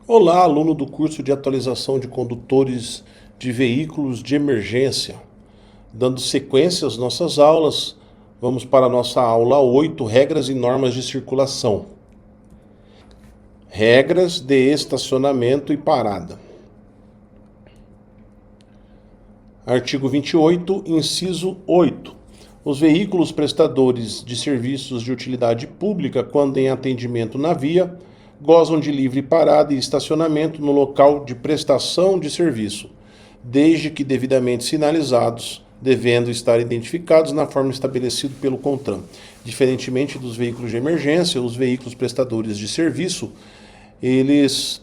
Olá, aluno do curso de atualização de condutores de veículos de emergência. Dando sequência às nossas aulas, vamos para a nossa aula 8, regras e normas de circulação. Regras de estacionamento e parada. Artigo 28, inciso 8. Os veículos prestadores de serviços de utilidade pública, quando em atendimento na via, gozam de livre parada e estacionamento no local de prestação de serviço, desde que devidamente sinalizados, devendo estar identificados na forma estabelecida pelo CONTRAN. Diferentemente dos veículos de emergência, os veículos prestadores de serviço, eles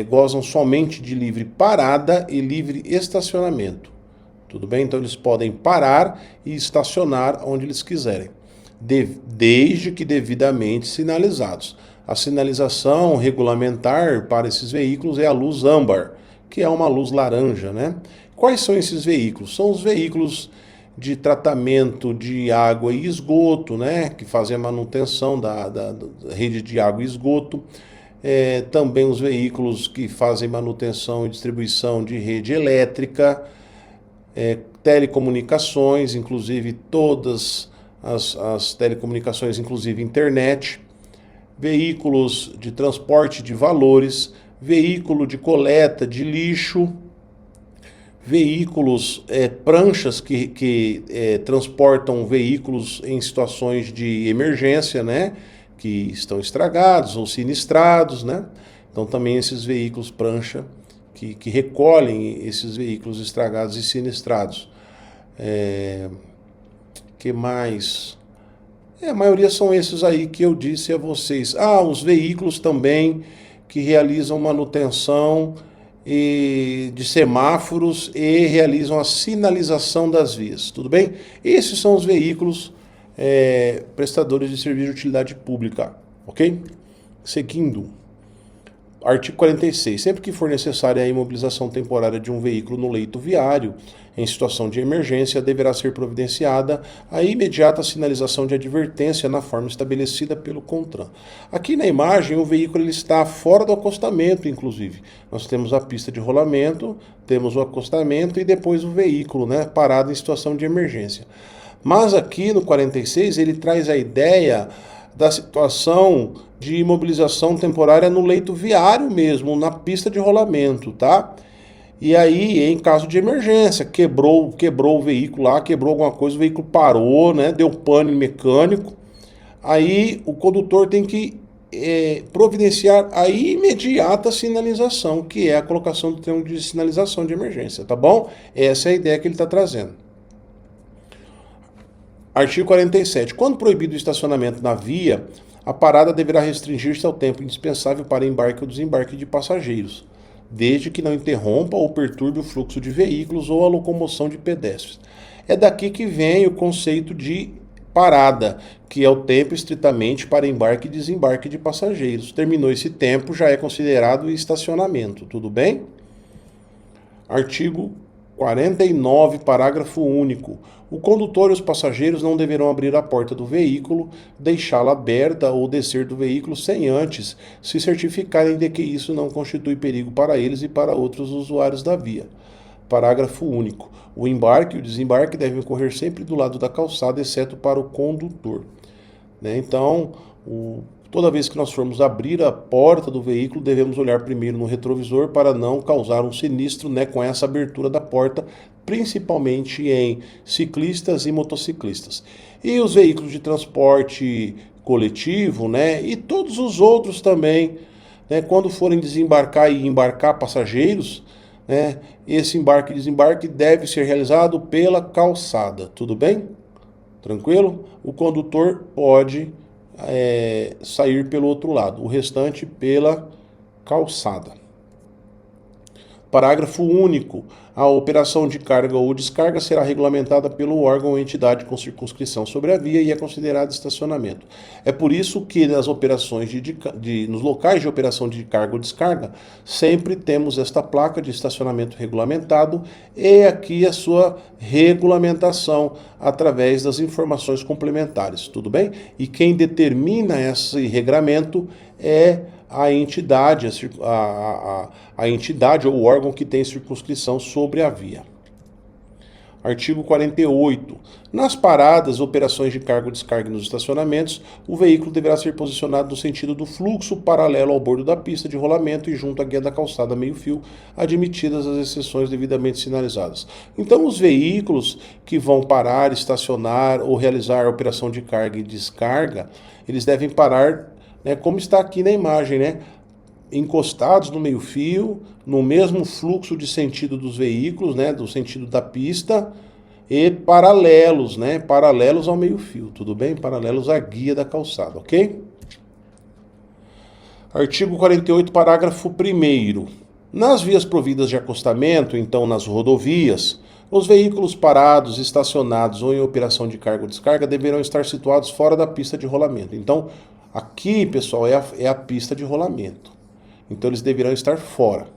gozam somente de livre parada e livre estacionamento. Tudo bem? Então eles podem parar e estacionar onde eles quiserem, desde que devidamente sinalizados. A sinalização regulamentar para esses veículos é a luz âmbar, que é uma luz laranja, né? Quais são esses veículos? São os veículos de tratamento de água e esgoto, né? Que fazem a manutenção da rede de água e esgoto. Também os veículos que fazem manutenção e distribuição de rede elétrica, telecomunicações, inclusive todas as telecomunicações, inclusive internet, veículos de transporte de valores, veículo de coleta de lixo, veículos, pranchas que transportam veículos em situações de emergência, né, que estão estragados ou sinistrados, né? Então também esses veículos prancha que recolhem esses veículos estragados e sinistrados. Que mais? A maioria são esses aí que eu disse a vocês. Os veículos também que realizam manutenção de semáforos e realizam a sinalização das vias. Tudo bem? Esses são os veículos prestadores de serviço de utilidade pública. Ok? Seguindo. Artigo 46. Sempre que for necessária a imobilização temporária de um veículo no leito viário, em situação de emergência, deverá ser providenciada a imediata sinalização de advertência na forma estabelecida pelo CONTRAN. Aqui na imagem, o veículo ele está fora do acostamento, inclusive. Nós temos a pista de rolamento, temos o acostamento e depois o veículo, né, parado em situação de emergência. Mas aqui no 46, ele traz a ideia da situação de imobilização temporária no leito viário mesmo, na pista de rolamento, tá? E aí, em caso de emergência, quebrou o veículo lá, quebrou alguma coisa, o veículo parou, né? Deu pane mecânico. Aí o condutor tem que providenciar a imediata sinalização, que é a colocação do termo de sinalização de emergência, tá bom? Essa é a ideia que ele está trazendo. Artigo 47. Quando proibido o estacionamento na via, a parada deverá restringir-se ao tempo indispensável para embarque ou desembarque de passageiros, desde que não interrompa ou perturbe o fluxo de veículos ou a locomoção de pedestres. É daqui que vem o conceito de parada, que é o tempo estritamente para embarque e desembarque de passageiros. Terminou esse tempo, já é considerado estacionamento, tudo bem? Artigo 49, parágrafo único. O condutor e os passageiros não deverão abrir a porta do veículo, deixá-la aberta ou descer do veículo sem antes se certificarem de que isso não constitui perigo para eles e para outros usuários da via. Parágrafo único. O embarque e o desembarque devem ocorrer sempre do lado da calçada, exceto para o condutor. Então, toda vez que nós formos abrir a porta do veículo, devemos olhar primeiro no retrovisor para não causar um sinistro, com essa abertura da porta, principalmente em ciclistas e motociclistas. E os veículos de transporte coletivo, e todos os outros também, quando forem desembarcar e embarcar passageiros, esse embarque e desembarque deve ser realizado pela calçada, tudo bem? Tranquilo? O condutor pode sair pelo outro lado, o restante pela calçada. Parágrafo único. A operação de carga ou descarga será regulamentada pelo órgão ou entidade com circunscrição sobre a via e é considerada estacionamento. É por isso que nas operações nos locais de operação de carga ou descarga, sempre temos esta placa de estacionamento regulamentado e aqui a sua regulamentação através das informações complementares, tudo bem? E quem determina esse regramento é a entidade, a entidade ou o órgão que tem circunscrição sobre a via. Artigo 48. Nas paradas, operações de carga ou descarga nos estacionamentos, o veículo deverá ser posicionado no sentido do fluxo paralelo ao bordo da pista de rolamento e junto à guia da calçada meio-fio, admitidas as exceções devidamente sinalizadas. Então, os veículos que vão parar, estacionar ou realizar a operação de carga e descarga, eles devem parar, né, como está aqui na imagem, né? Encostados no meio-fio, no mesmo fluxo de sentido dos veículos, né, do sentido da pista, e paralelos, né, paralelos ao meio-fio, tudo bem? Paralelos à guia da calçada, ok? Artigo 48, parágrafo 1º. Nas vias providas de acostamento, então nas rodovias, os veículos parados, estacionados ou em operação de carga ou descarga deverão estar situados fora da pista de rolamento. Então, aqui, pessoal, é a pista de rolamento. Então eles deverão estar fora.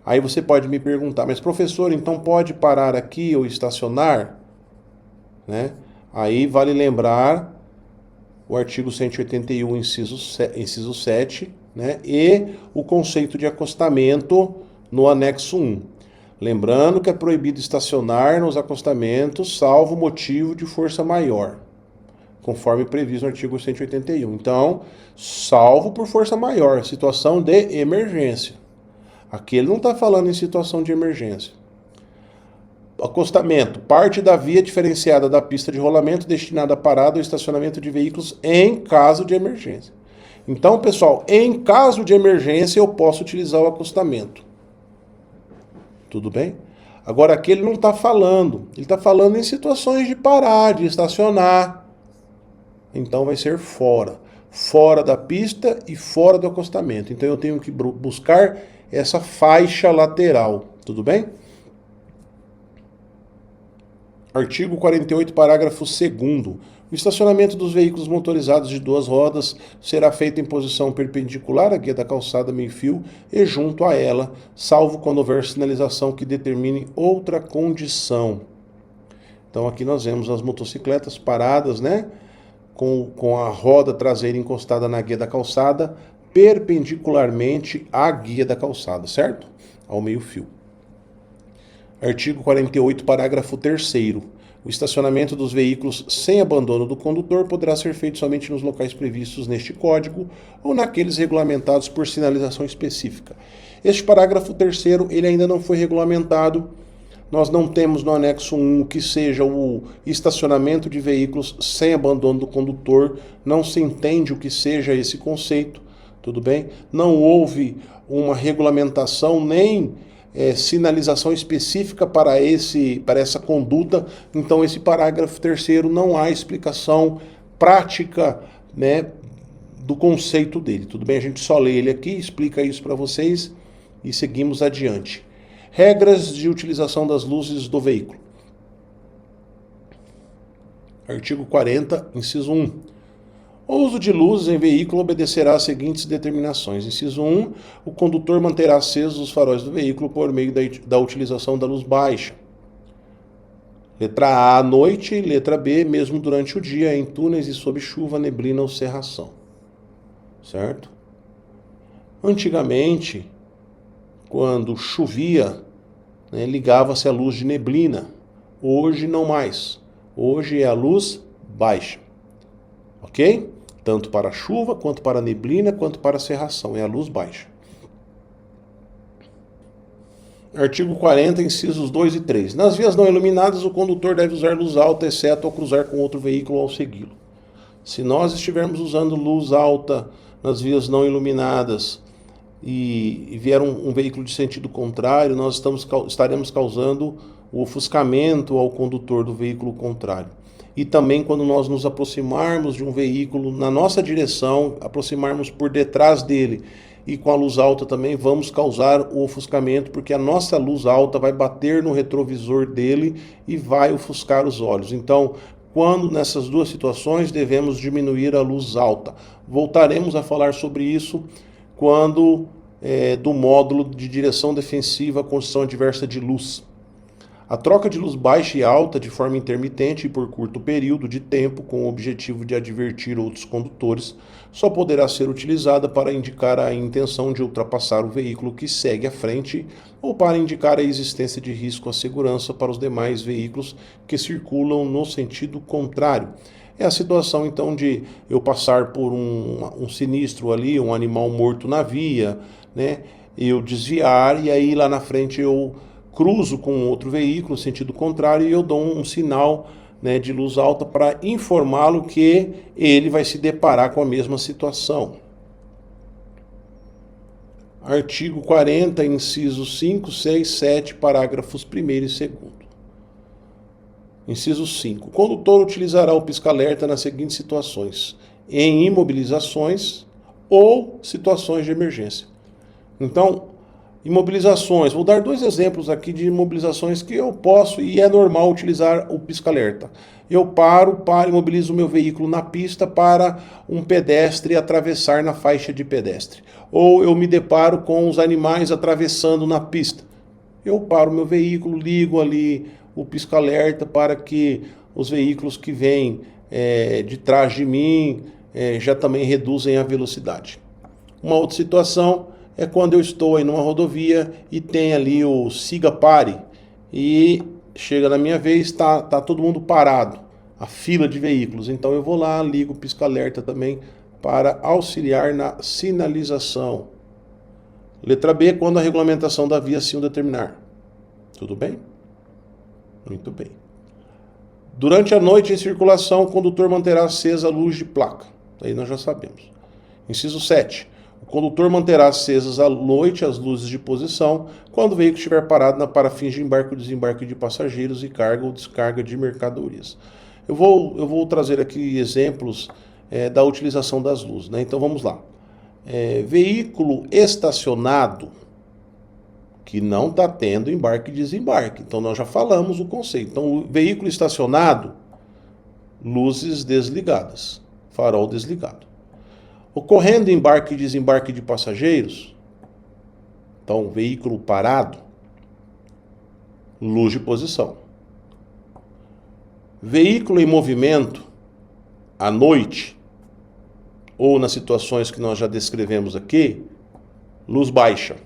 Aí você pode me perguntar, mas professor, então pode parar aqui ou estacionar? Né? Aí vale lembrar o artigo 181, inciso 7, né? E o conceito de acostamento no anexo 1. Lembrando que é proibido estacionar nos acostamentos, salvo motivo de força maior, conforme previsto no artigo 181. Então, salvo por força maior, situação de emergência. Aqui ele não está falando em situação de emergência. Acostamento, parte da via diferenciada da pista de rolamento destinada a parada ou estacionamento de veículos em caso de emergência. Então, pessoal, em caso de emergência eu posso utilizar o acostamento. Tudo bem? Agora aqui ele não está falando. Ele está falando em situações de parar, de estacionar. Então vai ser fora. Fora da pista e fora do acostamento. Então eu tenho que buscar essa faixa lateral. Tudo bem? Artigo 48, parágrafo 2º. O estacionamento dos veículos motorizados de duas rodas será feito em posição perpendicular à guia da calçada meio-fio e junto a ela, salvo quando houver sinalização que determine outra condição. Então aqui nós vemos as motocicletas paradas, né? Com a roda traseira encostada na guia da calçada, perpendicularmente à guia da calçada, certo? Ao meio-fio. Artigo 48, parágrafo 3º. O estacionamento dos veículos sem abandono do condutor poderá ser feito somente nos locais previstos neste código ou naqueles regulamentados por sinalização específica. Este parágrafo 3º, ele ainda não foi regulamentado. Nós não temos no anexo 1 que seja o estacionamento de veículos sem abandono do condutor, não se entende o que seja esse conceito, tudo bem? Não houve uma regulamentação nem sinalização específica para essa conduta, então esse parágrafo 3º não há explicação prática, né, do conceito dele, tudo bem? A gente só lê ele aqui, explica isso para vocês e seguimos adiante. Regras de utilização das luzes do veículo. Artigo 40, inciso 1. O uso de luzes em veículo obedecerá às seguintes determinações. Inciso 1. O condutor manterá acesos os faróis do veículo por meio da utilização da luz baixa. Letra A, à noite. Letra B, mesmo durante o dia, em túneis e sob chuva, neblina ou cerração. Certo? Antigamente, quando chovia, né, ligava-se a luz de neblina. Hoje não mais. Hoje é a luz baixa. Ok? Tanto para a chuva, quanto para a neblina, quanto para a cerração. É a luz baixa. Artigo 40, incisos 2 e 3. Nas vias não iluminadas, o condutor deve usar luz alta, exceto ao cruzar com outro veículo ou ao segui-lo. Se nós estivermos usando luz alta nas vias não iluminadas e vier um veículo de sentido contrário, nós estaremos causando o ofuscamento ao condutor do veículo contrário. E também quando nós nos aproximarmos de um veículo na nossa direção, aproximarmos por detrás dele e com a luz alta também vamos causar o ofuscamento, porque a nossa luz alta vai bater no retrovisor dele e vai ofuscar os olhos. Então, quando nessas duas situações devemos diminuir a luz alta. Voltaremos a falar sobre isso quando do módulo de direção defensiva, condição adversa de luz. A troca de luz baixa e alta de forma intermitente e por curto período de tempo, com o objetivo de advertir outros condutores, só poderá ser utilizada para indicar a intenção de ultrapassar o veículo que segue à frente ou para indicar a existência de risco à segurança para os demais veículos que circulam no sentido contrário. É a situação, então, de eu passar por um sinistro ali, um animal morto na via, né? Eu desviar e aí lá na frente eu cruzo com outro veículo, sentido contrário, e eu dou um sinal, né, de luz alta para informá-lo que ele vai se deparar com a mesma situação. Artigo 40, incisos 5, 6, 7, parágrafos 1º e 2º. Inciso 5. O condutor utilizará o pisca-alerta nas seguintes situações: em imobilizações ou situações de emergência. Então, imobilizações, vou dar 2 exemplos aqui de imobilizações que eu posso e é normal utilizar o pisca-alerta. Eu paro, imobilizo o meu veículo na pista para um pedestre atravessar na faixa de pedestre. Ou eu me deparo com os animais atravessando na pista. Eu paro o meu veículo, ligo ali o pisca-alerta para que os veículos que vêm de trás de mim já também reduzem a velocidade. Uma outra situação é quando eu estou aí numa rodovia e tem ali o siga pare e chega na minha vez, tá todo mundo parado, a fila de veículos. Então eu vou lá, ligo o pisca-alerta também para auxiliar na sinalização. Letra B, quando a regulamentação da via assim o determinar. Tudo bem? Muito bem. Durante a noite em circulação, o condutor manterá acesa a luz de placa. Aí nós já sabemos. Inciso 7. O condutor manterá acesas à noite as luzes de posição quando o veículo estiver parado para fins de embarque ou desembarque de passageiros e carga ou descarga de mercadorias. Eu vou trazer aqui exemplos da utilização das luzes, né? Então vamos lá. Veículo estacionado que não está tendo embarque e desembarque. Então nós já falamos o conceito. Então, veículo estacionado, luzes desligadas, farol desligado. Ocorrendo embarque e desembarque de passageiros, então veículo parado, luz de posição. Veículo em movimento, à noite, ou nas situações que nós já descrevemos aqui, luz baixa.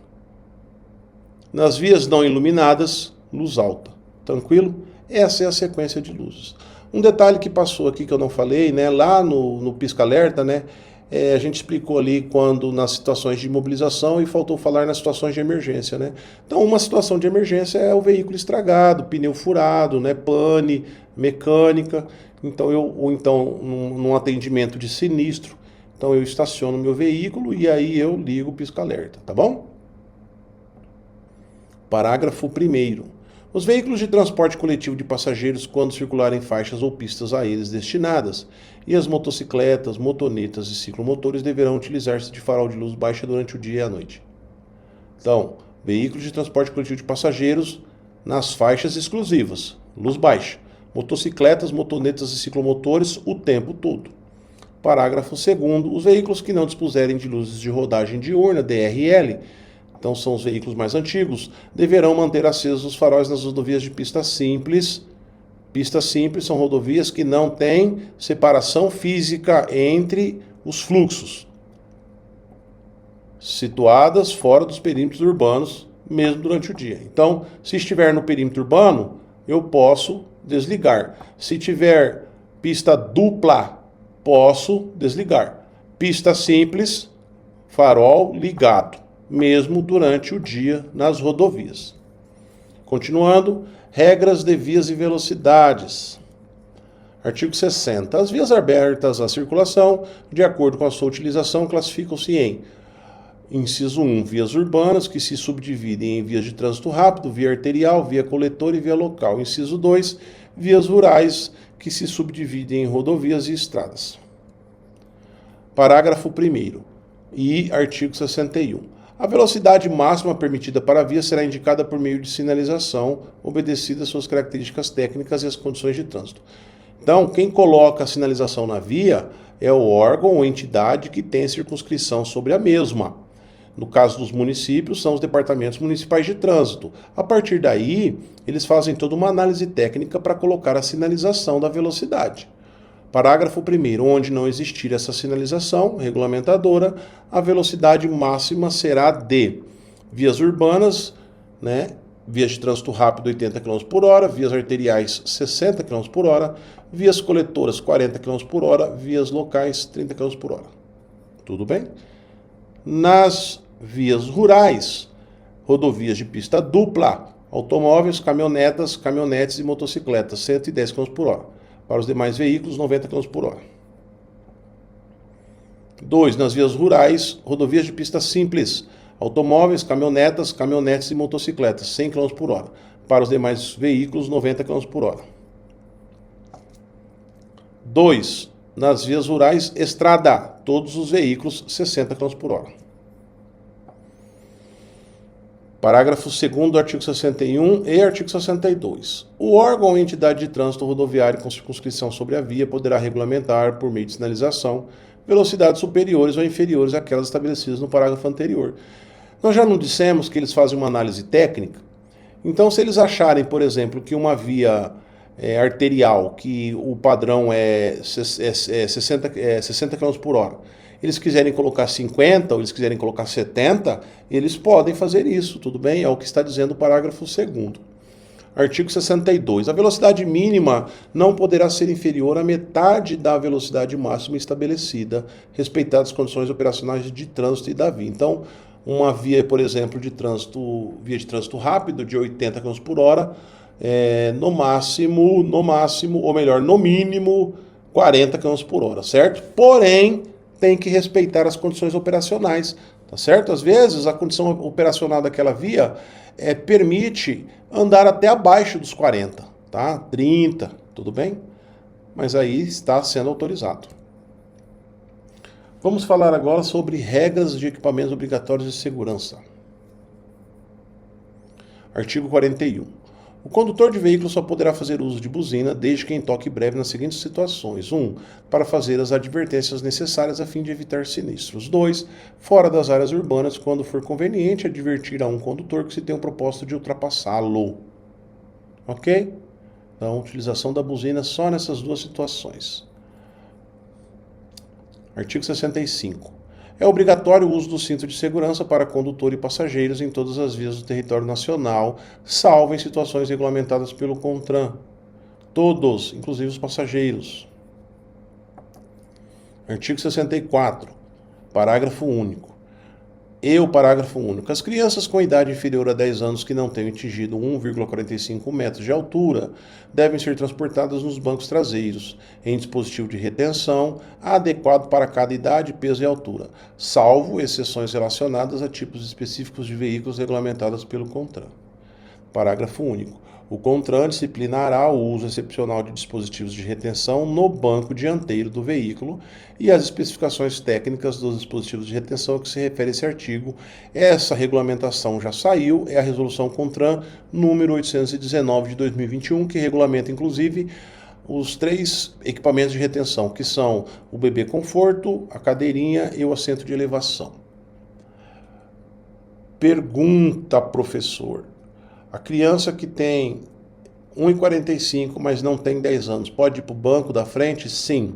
Nas vias não iluminadas, luz alta. Tranquilo? Essa é a sequência de luzes. Um detalhe que passou aqui que eu não falei, né? Lá no pisca-alerta, né? A gente explicou ali quando nas situações de imobilização e faltou falar nas situações de emergência, né? Então, uma situação de emergência é o veículo estragado, pneu furado, né? Pane, mecânica. Então, ou então num atendimento de sinistro, então eu estaciono meu veículo e aí eu ligo o pisca-alerta, tá bom? Parágrafo 1º. Os veículos de transporte coletivo de passageiros, quando circularem em faixas ou pistas a eles destinadas, e as motocicletas, motonetas e ciclomotores deverão utilizar-se de farol de luz baixa durante o dia e a noite. Então, veículos de transporte coletivo de passageiros nas faixas exclusivas, luz baixa. Motocicletas, motonetas e ciclomotores o tempo todo. Parágrafo 2º. Os veículos que não dispuserem de luzes de rodagem diurna, DRL, então são os veículos mais antigos, deverão manter acesos os faróis nas rodovias de pista simples. Pista simples são rodovias que não têm separação física entre os fluxos, situadas fora dos perímetros urbanos, mesmo durante o dia. Então, se estiver no perímetro urbano, eu posso desligar. Se tiver pista dupla, posso desligar. Pista simples, farol ligado, mesmo durante o dia nas rodovias. Continuando, regras de vias e velocidades. Artigo 60. As vias abertas à circulação, de acordo com a sua utilização, classificam-se em: inciso 1, vias urbanas, que se subdividem em vias de trânsito rápido, via arterial, via coletor e via local. Inciso 2, vias rurais, que se subdividem em rodovias e estradas. Parágrafo 1º e artigo 61. A velocidade máxima permitida para a via será indicada por meio de sinalização, obedecida às suas características técnicas e às condições de trânsito. Então, quem coloca a sinalização na via é o órgão ou entidade que tem circunscrição sobre a mesma. No caso dos municípios, são os departamentos municipais de trânsito. A partir daí, eles fazem toda uma análise técnica para colocar a sinalização da velocidade. Parágrafo 1º. Onde não existir essa sinalização regulamentadora, a velocidade máxima será de vias urbanas, né? Vias de trânsito rápido 80 km por hora, vias arteriais 60 km por hora, vias coletoras 40 km por hora, vias locais 30 km por hora. Tudo bem? Nas vias rurais, rodovias de pista dupla, automóveis, caminhonetas, caminhonetes e motocicletas, 110 km por hora. Para os demais veículos, 90 km por hora. 2. Nas vias rurais, rodovias de pista simples, automóveis, caminhonetas, caminhonetes e motocicletas, 100 km por hora. Para os demais veículos, 90 km por hora. 2. Nas vias rurais, estrada, todos os veículos, 60 km por hora. Parágrafo 2º do artigo 61 e artigo 62. O órgão ou entidade de trânsito rodoviário com circunscrição sobre a via poderá regulamentar, por meio de sinalização, velocidades superiores ou inferiores àquelas estabelecidas no parágrafo anterior. Nós já não dissemos que eles fazem uma análise técnica? Então, se eles acharem, por exemplo, que uma via arterial, que o padrão é 60 km por hora, eles quiserem colocar 50 ou eles quiserem colocar 70, eles podem fazer isso, tudo bem? É o que está dizendo o parágrafo 2º. Artigo 62. A velocidade mínima não poderá ser inferior à metade da velocidade máxima estabelecida, respeitadas as condições operacionais de trânsito e da via. Então, uma via, por exemplo, via de trânsito rápido, de 80 km por hora, no mínimo, 40 km por hora, certo? Porém, tem que respeitar as condições operacionais, tá certo? Às vezes, a condição operacional daquela via permite andar até abaixo dos 40, tá? 30, tudo bem? Mas aí está sendo autorizado. Vamos falar agora sobre regras de equipamentos obrigatórios de segurança. Artigo 41. O condutor de veículo só poderá fazer uso de buzina desde que em toque breve nas seguintes situações. 1. Para fazer as advertências necessárias a fim de evitar sinistros. 2. Fora das áreas urbanas, quando for conveniente, advertir a um condutor que se tem o propósito de ultrapassá-lo. Ok? Então, utilização da buzina só nessas duas situações. Artigo 65. É obrigatório o uso do cinto de segurança para condutor e passageiros em todas as vias do território nacional, salvo em situações regulamentadas pelo CONTRAN. Todos, inclusive os passageiros. Artigo 64. Parágrafo único. E o parágrafo único. As crianças com idade inferior a 10 anos que não tenham atingido 1,45 metros de altura devem ser transportadas nos bancos traseiros, em dispositivo de retenção adequado para cada idade, peso e altura, salvo exceções relacionadas a tipos específicos de veículos regulamentados pelo CONTRAN. Parágrafo único. O CONTRAN disciplinará o uso excepcional de dispositivos de retenção no banco dianteiro do veículo e as especificações técnicas dos dispositivos de retenção a que se refere esse artigo. Essa regulamentação já saiu, é a resolução CONTRAN número 819 de 2021, que regulamenta inclusive os 3 equipamentos de retenção, que são o bebê conforto, a cadeirinha e o assento de elevação. Pergunta, professor. A criança que tem 1,45, mas não tem 10 anos, pode ir para o banco da frente? Sim.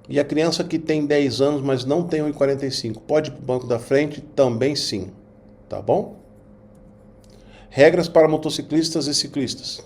E a criança que tem 10 anos, mas não tem 1,45, pode ir para o banco da frente? Também sim. Tá bom? Regras para motociclistas e ciclistas.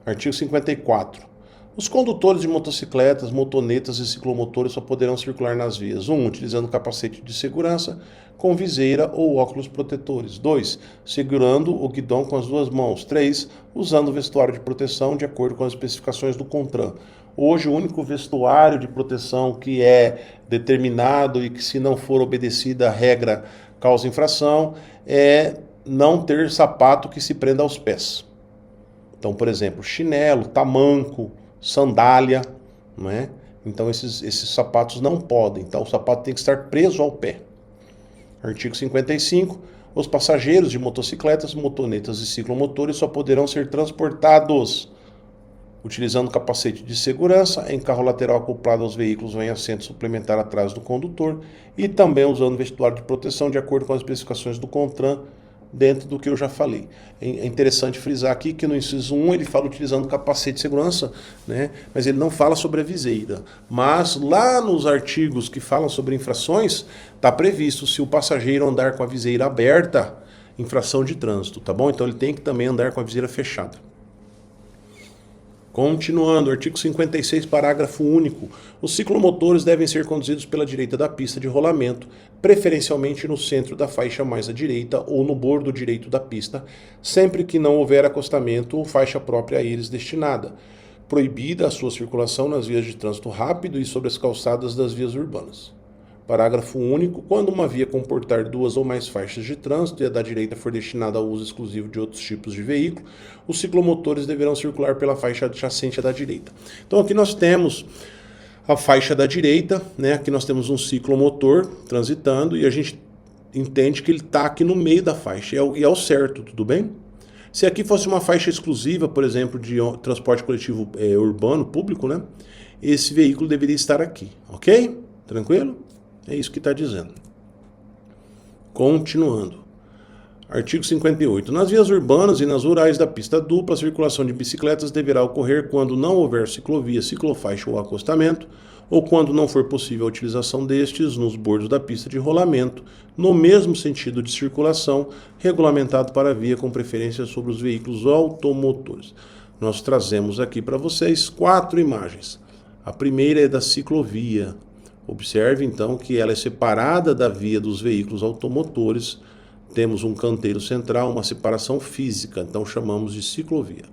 Artigo 54. Os condutores de motocicletas, motonetas e ciclomotores só poderão circular nas vias. 1. Utilizando capacete de segurança, com viseira ou óculos protetores. 2. Segurando o guidão com as 2 mãos. 3. Usando vestuário de proteção de acordo com as especificações do CONTRAN. Hoje, o único vestuário de proteção que é determinado e que, se não for obedecida a regra, causa infração, é não ter sapato que se prenda aos pés. Então, por exemplo, chinelo, tamanco, sandália, não é? Então esses sapatos não podem. Então o sapato tem que estar preso ao pé. Artigo 55. Os passageiros de motocicletas, motonetas e ciclomotores só poderão ser transportados Utilizando capacete de segurança, em carro lateral acoplado aos veículos vem assento suplementar atrás do condutor e também usando vestuário de proteção de acordo com as especificações do CONTRAN, dentro do que eu já falei. É interessante frisar aqui que no inciso 1 ele fala utilizando capacete de segurança, né? Mas ele não fala sobre a viseira. Mas lá nos artigos que falam sobre infrações, está previsto se o passageiro andar com a viseira aberta, infração de trânsito, tá bom? Então ele tem que também andar com a viseira fechada. Continuando, artigo 56, parágrafo único. Os ciclomotores devem ser conduzidos pela direita da pista de rolamento, preferencialmente no centro da faixa mais à direita ou no bordo direito da pista, sempre que não houver acostamento ou faixa própria a eles destinada. Proibida a sua circulação nas vias de trânsito rápido e sobre as calçadas das vias urbanas. Parágrafo único. Quando uma via comportar duas ou mais faixas de trânsito e a da direita for destinada ao uso exclusivo de outros tipos de veículo, os ciclomotores deverão circular pela faixa adjacente à da direita. Então aqui nós temos a faixa da direita, né? Aqui nós temos um ciclomotor transitando e a gente entende que ele está aqui no meio da faixa, e é o certo, tudo bem? Se aqui fosse uma faixa exclusiva, por exemplo, de transporte coletivo urbano, público, né? Esse veículo deveria estar aqui, ok? Tranquilo? É isso que está dizendo. Continuando. Artigo 58. Nas vias urbanas e nas rurais da pista dupla, a circulação de bicicletas deverá ocorrer quando não houver ciclovia, ciclofaixa ou acostamento, ou quando não for possível a utilização destes nos bordos da pista de rolamento, no mesmo sentido de circulação, regulamentado para a via com preferência sobre os veículos automotores. Nós trazemos aqui para vocês 4 imagens. A primeira é da ciclovia. Observe, então, que ela é separada da via dos veículos automotores. Temos um canteiro central, uma separação física, então chamamos de ciclovia.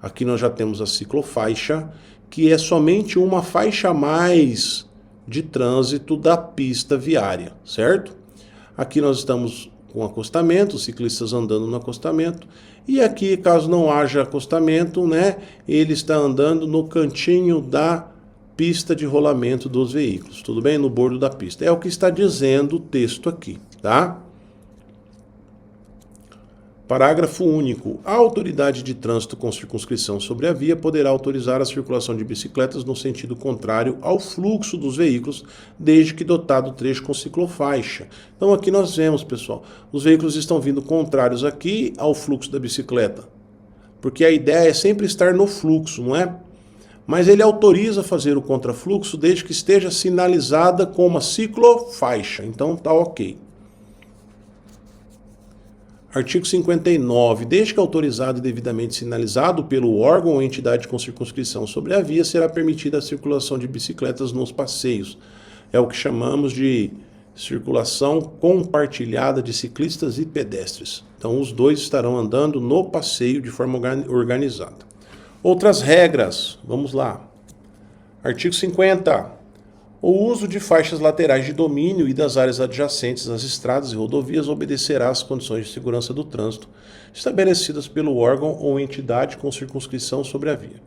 Aqui nós já temos a ciclofaixa, que é somente uma faixa a mais de trânsito da pista viária, certo? Aqui nós estamos com acostamento, os ciclistas andando no acostamento. E aqui, caso não haja acostamento, né, ele está andando no cantinho da pista de rolamento dos veículos, tudo bem? No bordo da pista. É o que está dizendo o texto aqui, tá? Parágrafo único. A autoridade de trânsito com circunscrição sobre a via poderá autorizar a circulação de bicicletas no sentido contrário ao fluxo dos veículos, desde que dotado o trecho com ciclofaixa. Então aqui nós vemos, pessoal, os veículos estão vindo contrários aqui ao fluxo da bicicleta, porque a ideia é sempre estar no fluxo, não é? Mas ele autoriza fazer o contrafluxo desde que esteja sinalizada com uma ciclofaixa. Então tá ok. Artigo 59. Desde que autorizado e devidamente sinalizado pelo órgão ou entidade com circunscrição sobre a via, será permitida a circulação de bicicletas nos passeios. É o que chamamos de circulação compartilhada de ciclistas e pedestres. Então os dois estarão andando no passeio de forma organizada. Outras regras, vamos lá. Artigo 50. O uso de faixas laterais de domínio e das áreas adjacentes às estradas e rodovias obedecerá às condições de segurança do trânsito estabelecidas pelo órgão ou entidade com circunscrição sobre a via.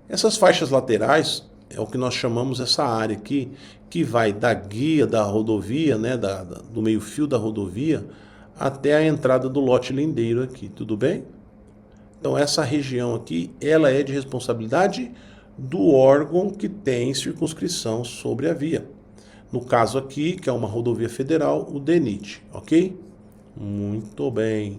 Essas faixas laterais é o que nós chamamos essa área aqui, que vai da guia da rodovia, né, do meio-fio da rodovia, até a entrada do lote lindeiro aqui, tudo bem? Então essa região aqui, ela é de responsabilidade do órgão que tem circunscrição sobre a via. No caso aqui, que é uma rodovia federal, o DENIT, ok? Muito bem.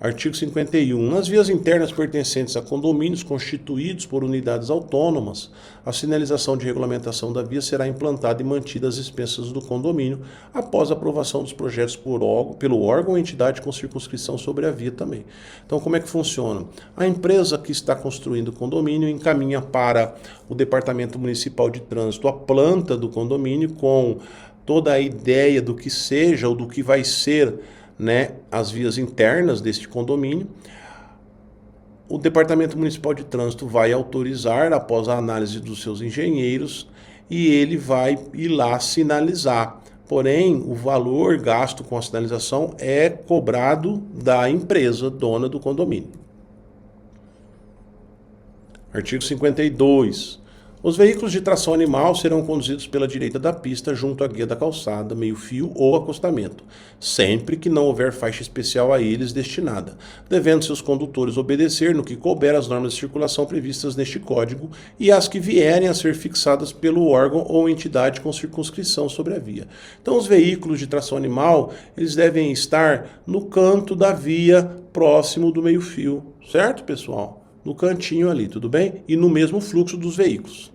Artigo 51. Nas vias internas pertencentes a condomínios constituídos por unidades autônomas, a sinalização de regulamentação da via será implantada e mantida às expensas do condomínio após a aprovação dos projetos pelo órgão ou entidade com circunscrição sobre a via também. Então, como é que funciona? A empresa que está construindo o condomínio encaminha para o Departamento Municipal de Trânsito a planta do condomínio com toda a ideia do que seja ou do que vai ser, né, as vias internas deste condomínio. O Departamento Municipal de Trânsito vai autorizar após a análise dos seus engenheiros e ele vai ir lá sinalizar. Porém, o valor gasto com a sinalização é cobrado da empresa dona do condomínio. Artigo 52. Os veículos de tração animal serão conduzidos pela direita da pista junto à guia da calçada, meio-fio ou acostamento, sempre que não houver faixa especial a eles destinada, devendo seus condutores obedecer no que couber às normas de circulação previstas neste Código e às que vierem a ser fixadas pelo órgão ou entidade com circunscrição sobre a via. Então, os veículos de tração animal, eles devem estar no canto da via próximo do meio-fio, certo, pessoal? No cantinho ali, tudo bem? E no mesmo fluxo dos veículos.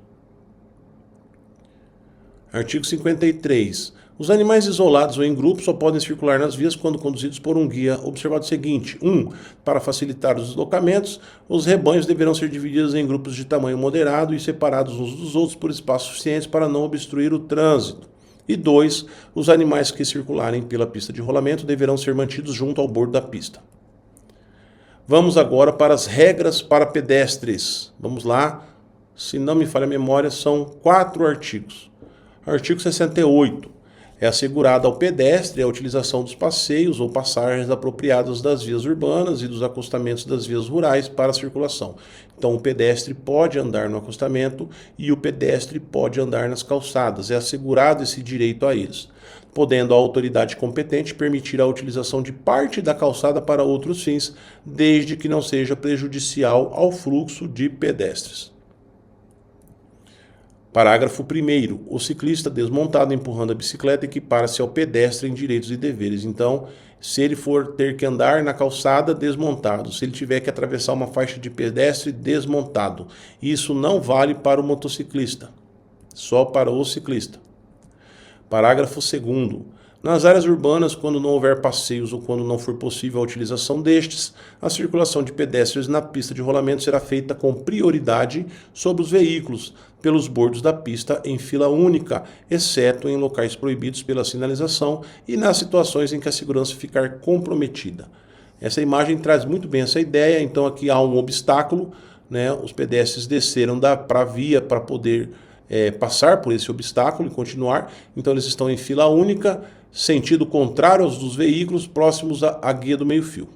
Artigo 53. Os animais isolados ou em grupo só podem circular nas vias quando conduzidos por um guia. Observado o seguinte: 1. Para facilitar os deslocamentos, os rebanhos deverão ser divididos em grupos de tamanho moderado e separados uns dos outros por espaços suficientes para não obstruir o trânsito. E 2. Os animais que circularem pela pista de rolamento deverão ser mantidos junto ao bordo da pista. Vamos agora para as regras para pedestres. Vamos lá. Se não me falha a memória, são 4 artigos. Artigo 68. É assegurada ao pedestre a utilização dos passeios ou passagens apropriadas das vias urbanas e dos acostamentos das vias rurais para a circulação. Então, o pedestre pode andar no acostamento e o pedestre pode andar nas calçadas. É assegurado esse direito a eles, podendo a autoridade competente permitir a utilização de parte da calçada para outros fins, desde que não seja prejudicial ao fluxo de pedestres. Parágrafo 1º. O ciclista desmontado empurrando a bicicleta equipara-se ao pedestre em direitos e deveres. Então, se ele for ter que andar na calçada, desmontado. Se ele tiver que atravessar uma faixa de pedestre, desmontado. Isso não vale para o motociclista, só para o ciclista. Parágrafo 2º. Nas áreas urbanas, quando não houver passeios ou quando não for possível a utilização destes, a circulação de pedestres na pista de rolamento será feita com prioridade sobre os veículos, pelos bordos da pista em fila única, exceto em locais proibidos pela sinalização e nas situações em que a segurança ficar comprometida. Essa imagem traz muito bem essa ideia. Então aqui há um obstáculo, né? Os pedestres desceram para a via para poder passar por esse obstáculo e continuar. Então eles estão em fila única, sentido contrário aos dos veículos, próximos à guia do meio-fio.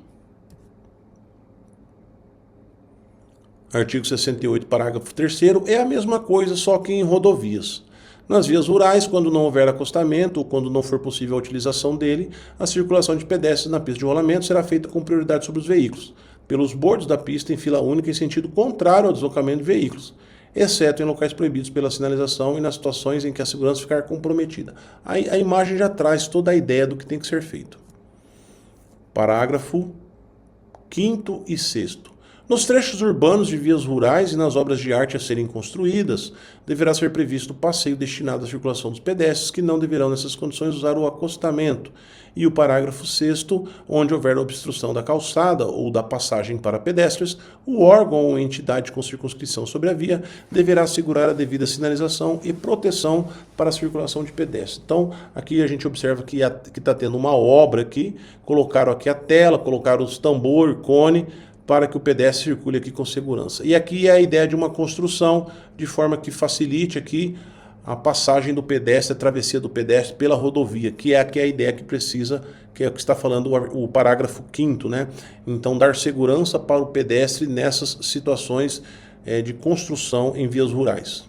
Artigo 68, parágrafo 3º, é a mesma coisa, só que em rodovias. Nas vias rurais, quando não houver acostamento ou quando não for possível a utilização dele, a circulação de pedestres na pista de rolamento será feita com prioridade sobre os veículos, pelos bordos da pista em fila única em sentido contrário ao deslocamento de veículos, exceto em locais proibidos pela sinalização e nas situações em que a segurança ficar comprometida. A imagem já traz toda a ideia do que tem que ser feito. Parágrafo 5º e 6º. Nos trechos urbanos de vias rurais e nas obras de arte a serem construídas, deverá ser previsto passeio destinado à circulação dos pedestres, que não deverão, nessas condições, usar o acostamento. E o parágrafo 6º, onde houver obstrução da calçada ou da passagem para pedestres, o órgão ou entidade com circunscrição sobre a via deverá assegurar a devida sinalização e proteção para a circulação de pedestres. Então, aqui a gente observa que está tendo uma obra aqui, colocaram aqui a tela, colocaram os tambor, cone, para que o pedestre circule aqui com segurança. E aqui é a ideia de uma construção de forma que facilite aqui a passagem do pedestre, a travessia do pedestre pela rodovia, que é aqui a ideia que precisa, que é o que está falando o parágrafo 5º, né? Então, dar segurança para o pedestre nessas situações de construção em vias rurais.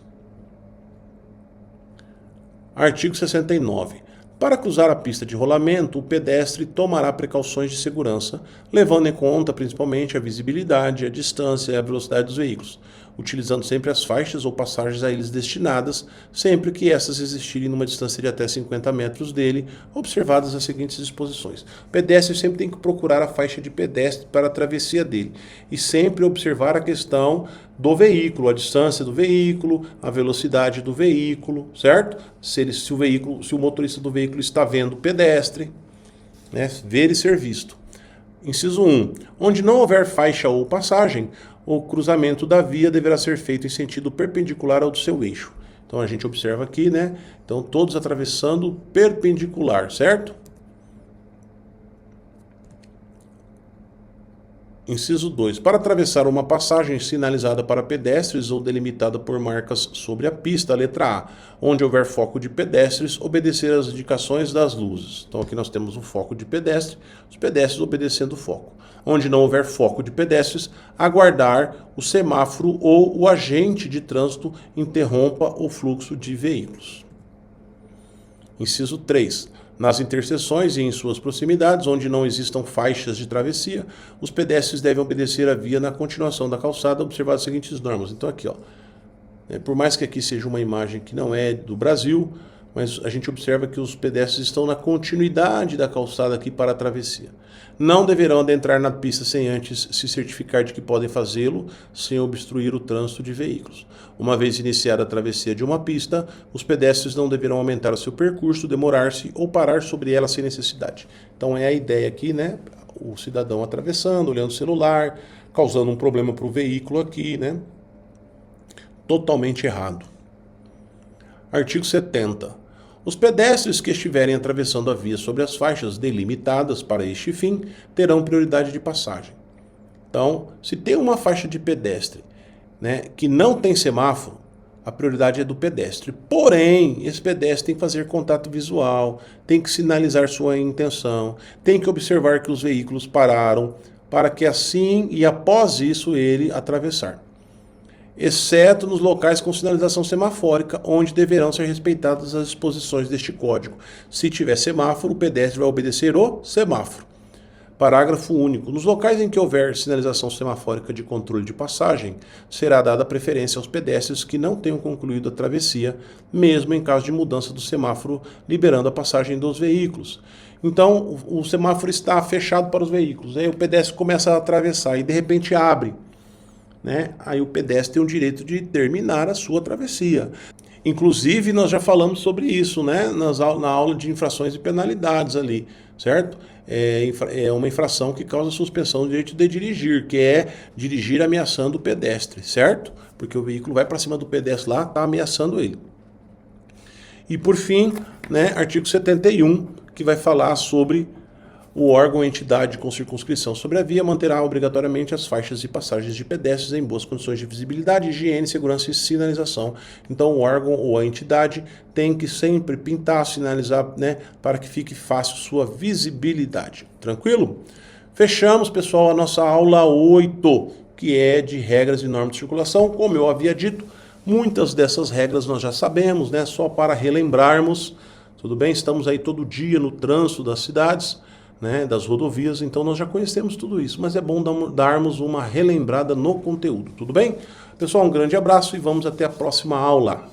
Artigo 69. Para cruzar a pista de rolamento, o pedestre tomará precauções de segurança, levando em conta principalmente a visibilidade, a distância e a velocidade dos veículos, utilizando sempre as faixas ou passagens a eles destinadas, sempre que essas existirem numa distância de até 50 metros dele, observadas as seguintes disposições. O pedestre sempre tem que procurar a faixa de pedestre para a travessia dele e sempre observar a questão do veículo, a distância do veículo, a velocidade do veículo, certo? Se o motorista do veículo está vendo o pedestre, né? Ver e ser visto. Inciso 1. Onde não houver faixa ou passagem, o cruzamento da via deverá ser feito em sentido perpendicular ao do seu eixo. Então a gente observa aqui, né? Então todos atravessando perpendicular, certo? Inciso 2. Para atravessar uma passagem sinalizada para pedestres ou delimitada por marcas sobre a pista, letra A, onde houver foco de pedestres, obedecer às indicações das luzes. Então aqui nós temos o foco de pedestre, os pedestres obedecendo o foco. Onde não houver foco de pedestres, aguardar o semáforo ou o agente de trânsito interrompa o fluxo de veículos. Inciso 3. Nas interseções e em suas proximidades, onde não existam faixas de travessia, os pedestres devem obedecer a via na continuação da calçada, observar as seguintes normas. Então aqui, ó, por mais que aqui seja uma imagem que não é do Brasil, mas a gente observa que os pedestres estão na continuidade da calçada aqui para a travessia. Não deverão adentrar na pista sem antes se certificar de que podem fazê-lo sem obstruir o trânsito de veículos. Uma vez iniciada a travessia de uma pista, os pedestres não deverão aumentar o seu percurso, demorar-se ou parar sobre ela sem necessidade. Então é a ideia aqui, né? O cidadão atravessando, olhando o celular, causando um problema para o veículo aqui, né? Totalmente errado. Artigo 70. Os pedestres que estiverem atravessando a via sobre as faixas delimitadas para este fim terão prioridade de passagem. Então, se tem uma faixa de pedestre, né, que não tem semáforo, a prioridade é do pedestre. Porém, esse pedestre tem que fazer contato visual, tem que sinalizar sua intenção, tem que observar que os veículos pararam, para que assim e após isso ele atravessar. Exceto nos locais com sinalização semafórica, onde deverão ser respeitadas as disposições deste código. Se tiver semáforo, o pedestre vai obedecer o semáforo. Parágrafo único. Nos locais em que houver sinalização semafórica de controle de passagem, será dada preferência aos pedestres que não tenham concluído a travessia, mesmo em caso de mudança do semáforo, liberando a passagem dos veículos. Então, o semáforo está fechado para os veículos. Aí o pedestre começa a atravessar e de repente abre. Né? Aí o pedestre tem o direito de terminar a sua travessia. Inclusive, nós já falamos sobre isso, né? Na aula de infrações e penalidades ali, certo? É uma infração que causa suspensão do direito de dirigir, que é dirigir ameaçando o pedestre, certo? Porque o veículo vai para cima do pedestre lá, está ameaçando ele. E por fim, né, artigo 71, que vai falar sobre o órgão ou entidade com circunscrição sobre a via manterá obrigatoriamente as faixas e passagens de pedestres em boas condições de visibilidade, higiene, segurança e sinalização. Então o órgão ou a entidade tem que sempre pintar, sinalizar, né, para que fique fácil sua visibilidade. Tranquilo? Fechamos, pessoal, a nossa aula 8, que é de regras e normas de circulação. Como eu havia dito, muitas dessas regras nós já sabemos, né, só para relembrarmos. Tudo bem? Estamos aí todo dia no trânsito das cidades, né, das rodovias, então nós já conhecemos tudo isso, mas é bom darmos uma relembrada no conteúdo, tudo bem? Pessoal, um grande abraço e vamos até a próxima aula.